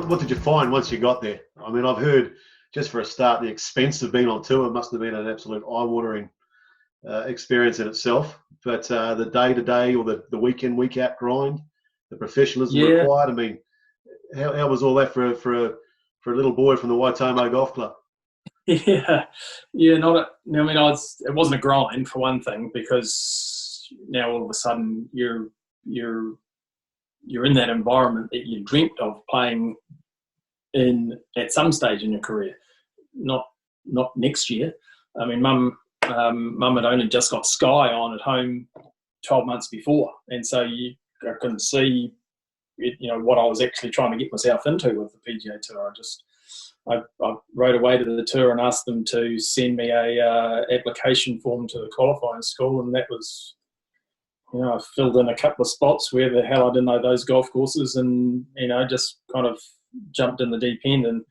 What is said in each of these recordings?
what did you find once you got there? I mean, I've heard, just for a start, the expense of being on tour must have been an absolute eye-watering experience in itself. But the day-to-day or the week-in, week-out grind, the professionalism required. I mean, how was all that for a little boy from the Waitomo Golf Club? Yeah. It wasn't a grind, for one thing, because now all of a sudden you're in that environment that you dreamt of playing in at some stage in your career. Not next year. I mean, Mum had only just got Sky on at home 12 months before, and so I couldn't see, what I was actually trying to get myself into with the PGA Tour. I wrote away to the tour and asked them to send me a application form to the qualifying school, and that was, I filled in a couple of spots where the hell I didn't know those golf courses, and just kind of jumped in the deep end.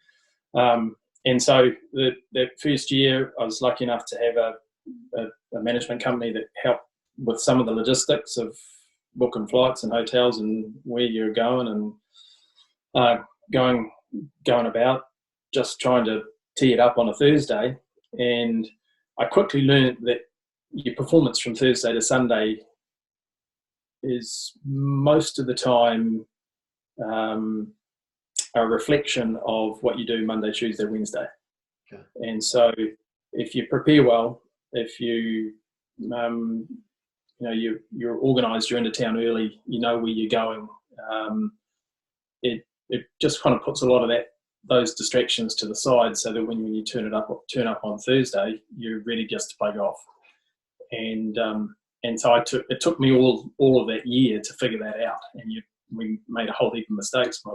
And so that first year, I was lucky enough to have a management company that helped with some of the logistics of booking flights and hotels and where you're going, and going about just trying to tee it up on a Thursday. And I quickly learned that your performance from Thursday to Sunday is most of the time a reflection of what you do Monday, Tuesday, Wednesday. Okay. And so if you prepare well, if you're organised, you're into town early, you know where you're going, it just kind of puts a lot of those distractions to the side, so that when you turn up on Thursday, you're ready just to play golf. And so it took me all of that year to figure that out. And we made a whole heap of mistakes. My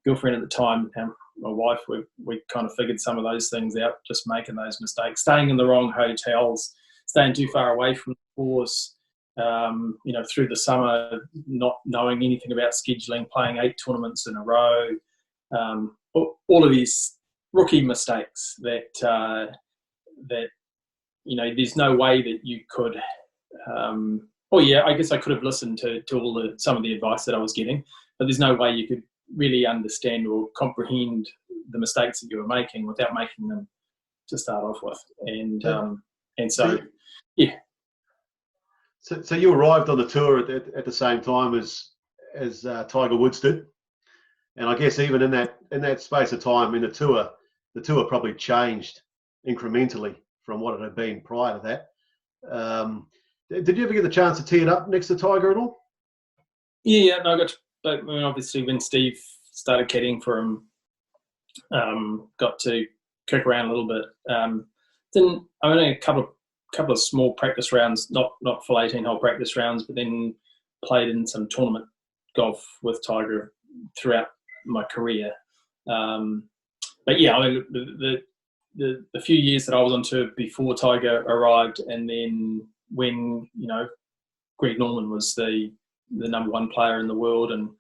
girlfriend at the time and my wife, we kind of figured some of those things out, just making those mistakes, staying in the wrong hotels, staying too far away from the course, through the summer, not knowing anything about scheduling, playing 8 tournaments in a row, all of these rookie mistakes that there's no way that you could. I guess I could have listened to some of the advice that I was getting, but there's no way you could really understand or comprehend the mistakes that you were making without making them to start off with. So you arrived on the tour at the same time as Tiger Woods did, and I guess even in that space of time in the tour probably changed incrementally from what it had been prior to that. Did you ever get the chance to tee it up next to Tiger at all? Yeah, no, obviously when Steve started caddying for him, got to kick around a little bit. Then only a couple of small practice rounds, not full 18-hole practice rounds, but then played in some tournament golf with Tiger throughout my career. But yeah, the few years that I was on tour before Tiger arrived, and then when Greg Norman was the number one player in the world, and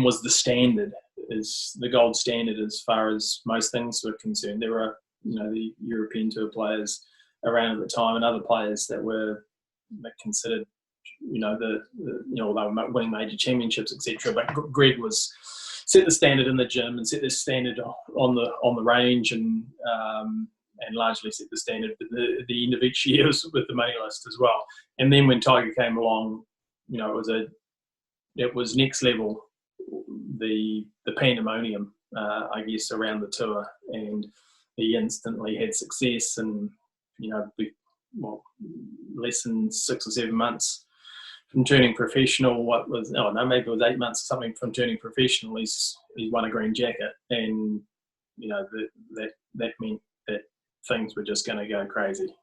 was the standard, is the gold standard as far as most things were concerned. There were the European Tour players around at the time, and other players that were considered they were winning major championships, etc. But Greg was set the standard in the gym and set the standard on the range, and largely set the standard at the end of each year with the money list as well. And then when Tiger came along, it was next level, the pandemonium, I guess, around the tour, and he instantly had success. And less than 6 or 7 months from turning professional, maybe it was 8 months or something from turning professional, he's won a green jacket, and that meant that things were just going to go crazy.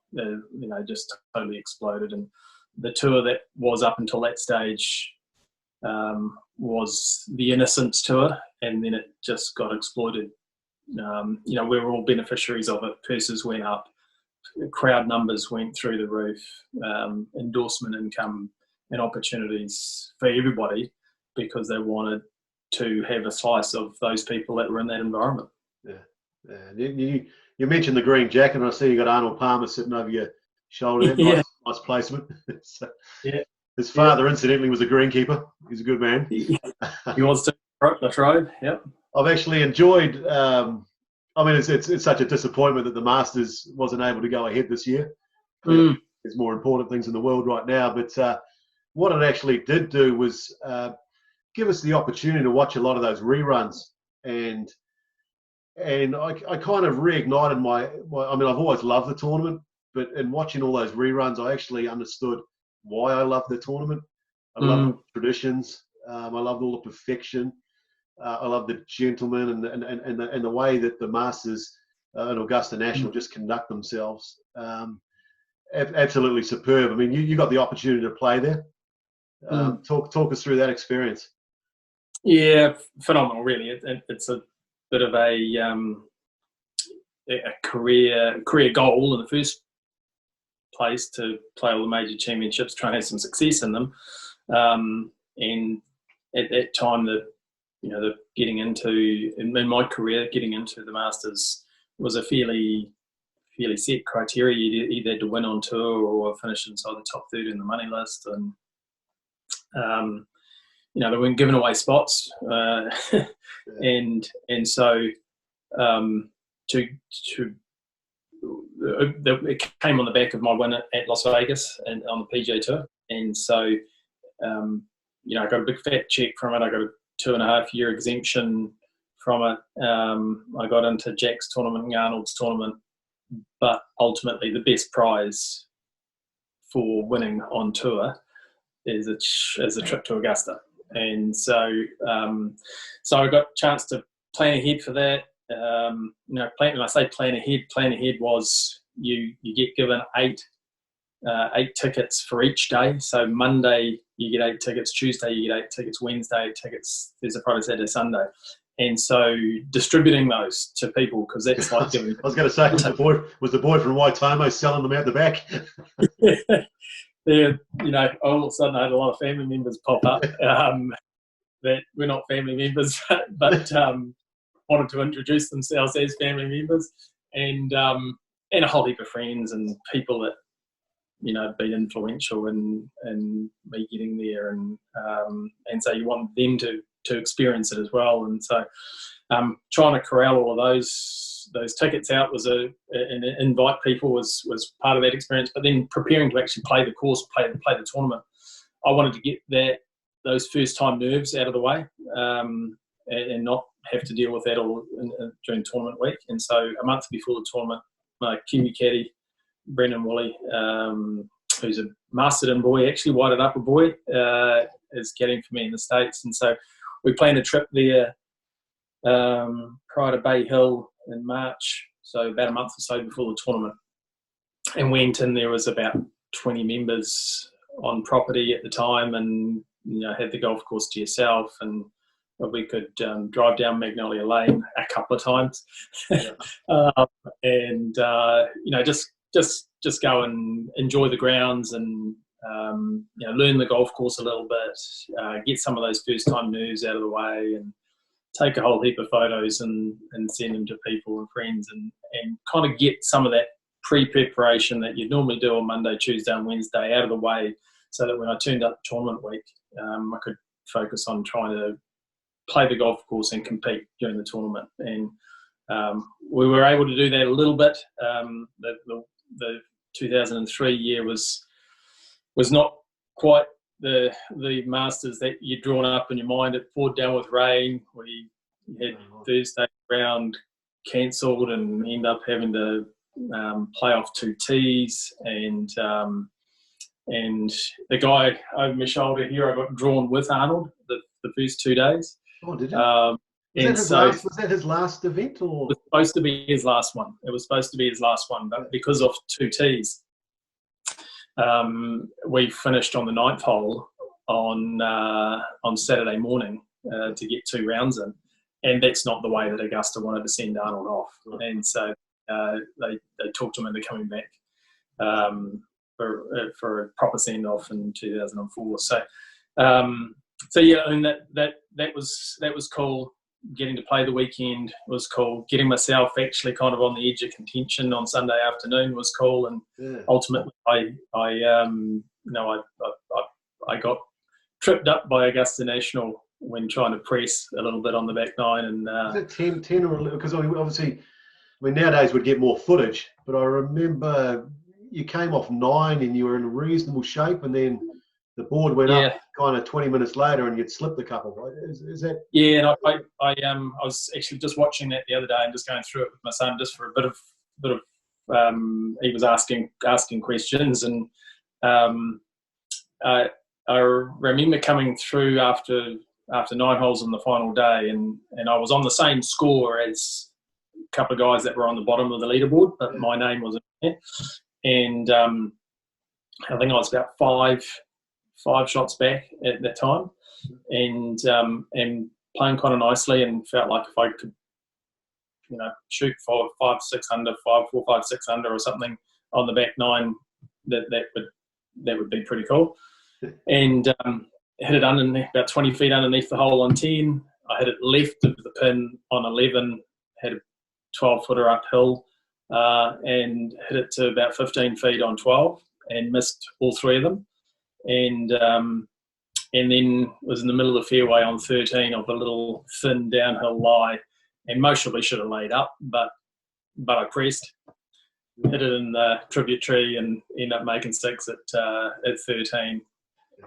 Just totally exploded. And the tour that was up until that stage was the Innocence Tour, and then it just got exploited. We were all beneficiaries of it. Purses went up, crowd numbers went through the roof, endorsement income and opportunities for everybody, because they wanted to have a slice of those people that were in that environment. Yeah. You mentioned the green jacket, and I see you got Arnold Palmer sitting over your shoulder. Yeah. Nice placement. So, yeah. His father, incidentally, was a greenkeeper. He's a good man. He was too. That's right. Yep. I've actually enjoyed. I mean, it's such a disappointment that the Masters wasn't able to go ahead this year. Clearly, there's more important things in the world right now. But what it actually did do was give us the opportunity to watch a lot of those reruns, and I kind of reignited my. I mean, I've always loved the tournament, but in watching all those reruns, I actually understood why I love the tournament. I love the traditions. I loved all the perfection. I love the gentlemen and the way that the Masters and Augusta National just conduct themselves. Absolutely superb. I mean, you got the opportunity to play there. Talk us through that experience. Yeah, phenomenal. Really, it's a bit of a career goal in the first place to play all the major championships, try and have some success in them. And at that time, the getting into in my career, getting into the Masters was a fairly set criteria. You either had to win on tour or finish inside the top 30 in the money list, and they weren't giving away spots, and so it came on the back of my win at Las Vegas and on the PGA Tour, and so I got a big fat check from it. I got a 2.5-year exemption from it. I got into Jack's tournament and Arnold's tournament, but ultimately the best prize for winning on tour is a trip to Augusta. And so I got a chance to plan ahead for that. When I say plan ahead was you get given eight tickets for each day. So Monday you get 8 tickets, Tuesday you get 8 tickets, Wednesday 8 tickets, Thursday, Friday, Saturday, Sunday. And so distributing those to people, because that's like giving. I was going to say, was the boy from Waitomo selling them out the back? All of a sudden I had a lot of family members pop up that were not family members, but wanted to introduce themselves as family members, and a whole heap of friends and people that been influential in me getting there, and so you want them to experience it as well. And so trying to corral all of those tickets out and invite people was part of that experience. But then preparing to actually play the course, play the tournament, I wanted to get those first time nerves out of the way, and not have to deal with that all during tournament week. And so a month before the tournament, my Kiwi caddy, Brendan Woolley, who's a Masterton boy, actually whited up a boy, is caddying for me in the States. And so we planned a trip there prior to Bay Hill in March, so about a month or so before the tournament, and went, and there was about 20 members on property at the time, and had the golf course to yourself, and we could drive down Magnolia Lane a couple of times, and just go and enjoy the grounds, and learn the golf course a little bit, get some of those first time nerves out of the way, and take a whole heap of photos and send them to people and friends, and kind of get some of that pre-preparation that you'd normally do on Monday, Tuesday and Wednesday out of the way, so that when I turned up tournament week, I could focus on trying to play the golf course and compete during the tournament. And we were able to do that a little bit. The 2003 year was not quite the Masters that you'd drawn up in your mind. It poured down with rain. We had Thursday round cancelled and ended up having to play off 2 tees, and the guy over my shoulder here, I got drawn with Arnold the first 2 days. Oh, did you? Was that his last event, or? It was supposed to be his last one. But because of 2 tees, we finished on the 9th hole on Saturday morning to get 2 rounds in, and that's not the way that Augusta wanted to send Arnold off. Right. And so they talked him into coming back for a proper send off in 2004. So yeah, I mean that was cool. Getting to play the weekend was cool. Getting myself actually kind of on the edge of contention on Sunday afternoon was cool. And ultimately, I got tripped up by Augusta National when trying to press a little bit on the back nine. And is it 10 or 11? Because obviously, nowadays we'd get more footage, but I remember you came off 9 and you were in reasonable shape, and then the board went up kind of 20 minutes later and you'd slipped a couple, right? Is that? Yeah, and I was actually just watching that the other day and just going through it with my son just for a bit of he was asking questions, and I remember coming through after 9 holes on the final day, and I was on the same score as a couple of guys that were on the bottom of the leaderboard, but my name wasn't there, and I think I was about five shots back at that time, and playing kind of nicely, and felt like if I could, shoot 5, 6 under, 5, 4, 5, 6 under or something on the back nine, that would be pretty cool. And hit it underneath, about 20 feet underneath the hole on 10. I hit it left of the pin on 11, had a 12-footer uphill, and hit it to about 15 feet on 12, and missed all 3 of them. And then was in the middle of the fairway on 13 of a little thin downhill lie, and most probably should have laid up, but I pressed, hit it in the tributary, and ended up making 6 at 13,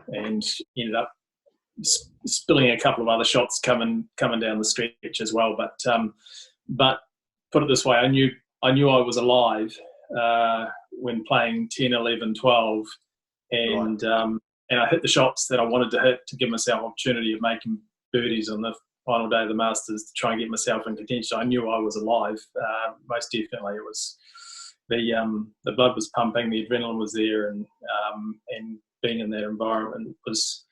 and ended up spilling a couple of other shots coming down the stretch as well. But put it this way, I knew I was alive when playing 10, 11, 12, and I hit the shots that I wanted to hit to give myself opportunity of making birdies on the final day of the Masters to try and get myself in contention. I knew I was alive. Most definitely, it was the blood was pumping, the adrenaline was there, and being in that environment was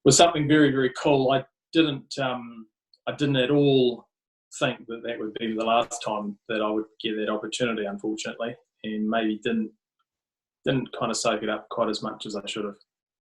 something very, very cool. I didn't at all think that would be the last time that I would get that opportunity, unfortunately, and maybe didn't kind of soak it up quite as much as I should have.